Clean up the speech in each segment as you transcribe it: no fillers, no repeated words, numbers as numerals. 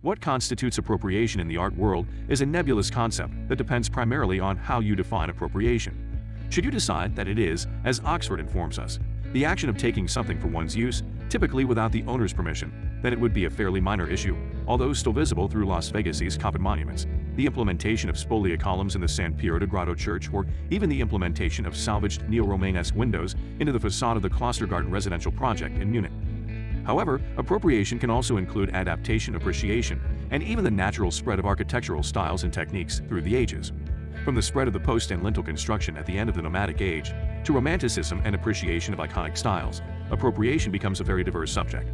What constitutes appropriation in the art world is a nebulous concept that depends primarily on how you define appropriation. Should you decide that it is, as Oxford informs us, the action of taking something for one's use, typically without the owner's permission, then it would be a fairly minor issue, although still visible through Las Vegas's coffin monuments, the implementation of spolia columns in the San Piero de Grado Church, or even the implementation of salvaged neo-Romanesque windows into the facade of the Klostergarten residential project in Munich. However, appropriation can also include adaptation, appreciation, and even the natural spread of architectural styles and techniques through the ages. From the spread of the post and lintel construction at the end of the nomadic age, to romanticism and appreciation of iconic styles, appropriation becomes a very diverse subject.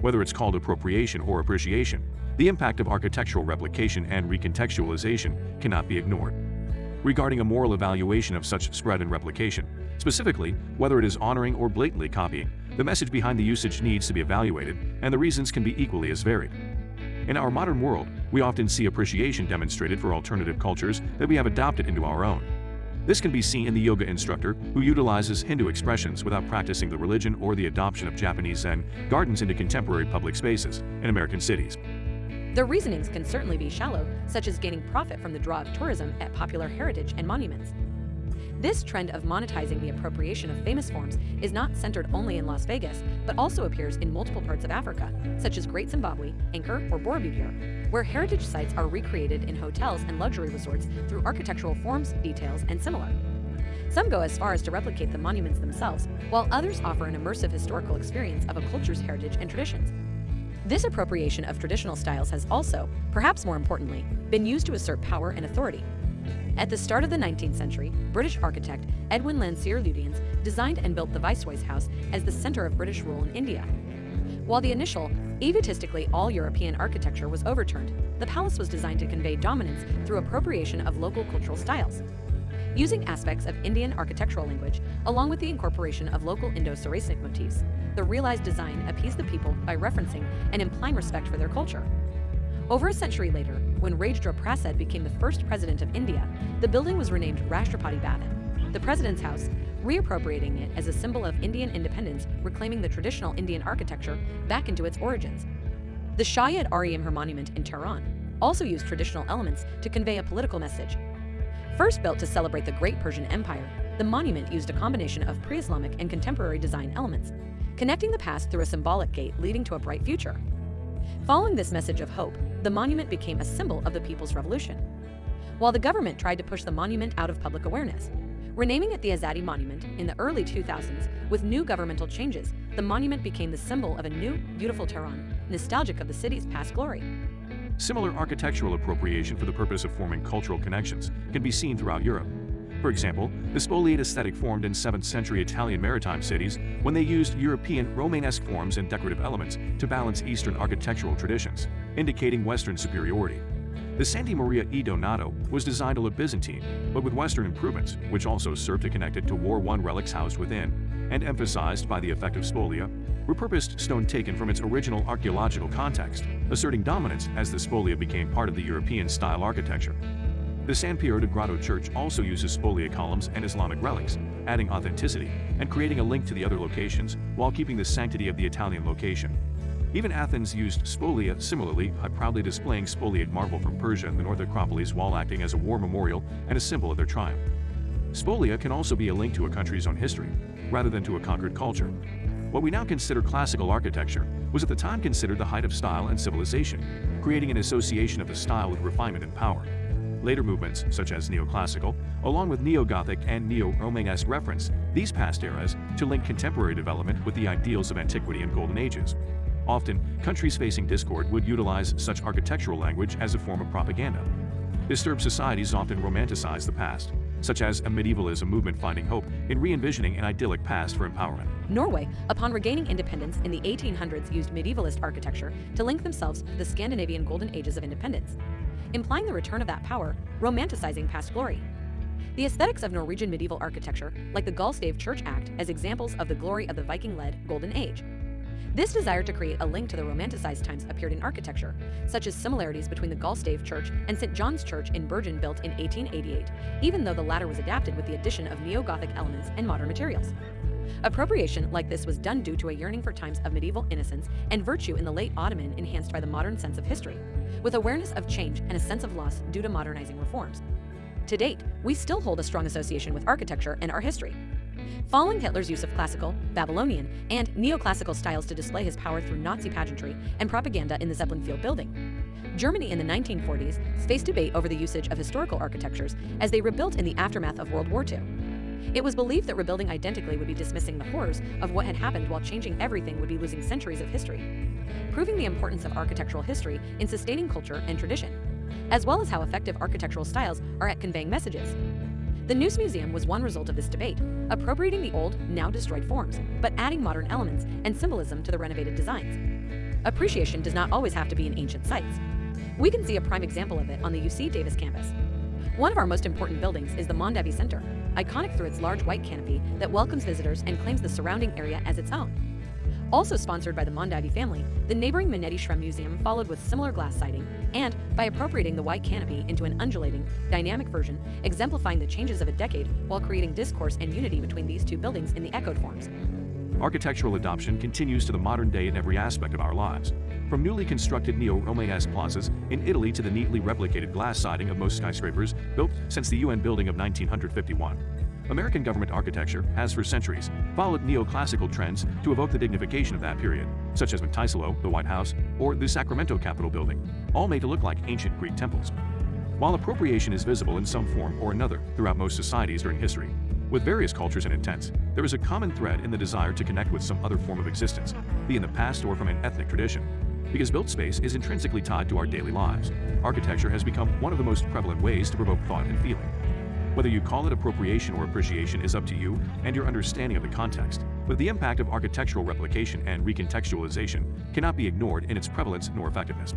Whether it's called appropriation or appreciation, the impact of architectural replication and recontextualization cannot be ignored. Regarding a moral evaluation of such spread and replication, specifically whether it is honoring or blatantly copying, the message behind the usage needs to be evaluated, and the reasons can be equally as varied. In our modern world, we often see appreciation demonstrated for alternative cultures that we have adopted into our own. This can be seen in the yoga instructor who utilizes Hindu expressions without practicing the religion, or the adoption of Japanese Zen gardens into contemporary public spaces in American cities. Their reasonings can certainly be shallow, such as gaining profit from the draw of tourism at popular heritage and monuments. This trend of monetizing the appropriation of famous forms is not centered only in Las Vegas, but also appears in multiple parts of Africa, such as Great Zimbabwe, Anchor, or Borobudur, where heritage sites are recreated in hotels and luxury resorts through architectural forms, details, and similar. Some go as far as to replicate the monuments themselves, while others offer an immersive historical experience of a culture's heritage and traditions. This appropriation of traditional styles has also, perhaps more importantly, been used to assert power and authority. At the start of the 19th century, British architect Edwin Landseer-Lutyens designed and built the Viceroy's House as the center of British rule in India. While the initial, egotistically all-European architecture was overturned, the palace was designed to convey dominance through appropriation of local cultural styles. Using aspects of Indian architectural language, along with the incorporation of local Indo-Saracenic motifs, the realized design appeased the people by referencing and implying respect for their culture. Over a century later, when Rajendra Prasad became the first president of India, the building was renamed Rashtrapati Bhavan, the president's house, reappropriating it as a symbol of Indian independence, reclaiming the traditional Indian architecture back into its origins. The Shayad-Ariyamher monument in Tehran also used traditional elements to convey a political message. First built to celebrate the Great Persian Empire, the monument used a combination of pre-Islamic and contemporary design elements, connecting the past through a symbolic gate leading to a bright future. Following this message of hope, the monument became a symbol of the People's Revolution. While the government tried to push the monument out of public awareness, renaming it the Azadi Monument in the early 2000s, with new governmental changes, the monument became the symbol of a new, beautiful Tehran, nostalgic of the city's past glory. Similar architectural appropriation for the purpose of forming cultural connections can be seen throughout Europe. For example, the spoliate aesthetic formed in 7th century Italian maritime cities when they used European Romanesque forms and decorative elements to balance Eastern architectural traditions, indicating Western superiority. The Santa Maria e Donato was designed a la Byzantine, but with Western improvements, which also served to connect it to War I relics housed within, and emphasized by the effect of spolia, repurposed stone taken from its original archaeological context, asserting dominance as the spolia became part of the European-style architecture. The San Piero de Grado Church also uses spolia columns and Islamic relics, adding authenticity and creating a link to the other locations while keeping the sanctity of the Italian location. Even Athens used spolia similarly, by proudly displaying spoliate marble from Persia in the North Acropolis while acting as a war memorial and a symbol of their triumph. Spolia can also be a link to a country's own history, rather than to a conquered culture. What we now consider classical architecture was at the time considered the height of style and civilization, creating an association of the style with refinement and power. Later movements, such as neoclassical, along with neo-Gothic and neo-Romanesque reference these past eras to link contemporary development with the ideals of antiquity and golden ages. Often, countries facing discord would utilize such architectural language as a form of propaganda. Disturbed societies often romanticize the past, such as a medievalism movement finding hope in re-envisioning an idyllic past for empowerment. Norway, upon regaining independence in the 1800s, used medievalist architecture to link themselves to the Scandinavian golden ages of independence, implying the return of that power, romanticizing past glory. The aesthetics of Norwegian medieval architecture, like the Gullstave Church, act as examples of the glory of the Viking-led Golden Age. This desire to create a link to the romanticized times appeared in architecture, such as similarities between the Gullstave Church and St. John's Church in Bergen, built in 1888, even though the latter was adapted with the addition of neo-Gothic elements and modern materials. Appropriation like this was done due to a yearning for times of medieval innocence and virtue in the late Ottoman, enhanced by the modern sense of history, with awareness of change and a sense of loss due to modernizing reforms. To date, we still hold a strong association with architecture and our history. Following Hitler's use of classical, Babylonian, and neoclassical styles to display his power through Nazi pageantry and propaganda in the Zeppelin Field building, Germany in the 1940s faced debate over the usage of historical architectures as they rebuilt in the aftermath of World War II. It was believed that rebuilding identically would be dismissing the horrors of what had happened, while changing everything would be losing centuries of history, proving the importance of architectural history in sustaining culture and tradition, as well as how effective architectural styles are at conveying messages. The Neuss Museum was one result of this debate, appropriating the old, now destroyed forms, but adding modern elements and symbolism to the renovated designs. Appreciation does not always have to be in ancient sites. We can see a prime example of it on the UC Davis campus. One of our most important buildings is the Mondavi Center, iconic through its large white canopy that welcomes visitors and claims the surrounding area as its own. Also sponsored by the Mondavi family, the neighboring Manetti Shrem Museum followed with similar glass siding and, by appropriating the white canopy into an undulating, dynamic version, exemplifying the changes of a decade while creating discourse and unity between these two buildings in the echoed forms. Architectural adoption continues to the modern day in every aspect of our lives. From newly constructed neo-Romanesque plazas in Italy to the neatly replicated glass siding of most skyscrapers built since the UN building of 1951. American government architecture has for centuries followed neoclassical trends to evoke the dignification of that period, such as Monticello, the White House, or the Sacramento Capitol building, all made to look like ancient Greek temples. While appropriation is visible in some form or another throughout most societies during history, with various cultures and intents, there is a common thread in the desire to connect with some other form of existence, be in the past or from an ethnic tradition. Because built space is intrinsically tied to our daily lives, architecture has become one of the most prevalent ways to provoke thought and feeling. Whether you call it appropriation or appreciation is up to you and your understanding of the context, but the impact of architectural replication and recontextualization cannot be ignored in its prevalence nor effectiveness.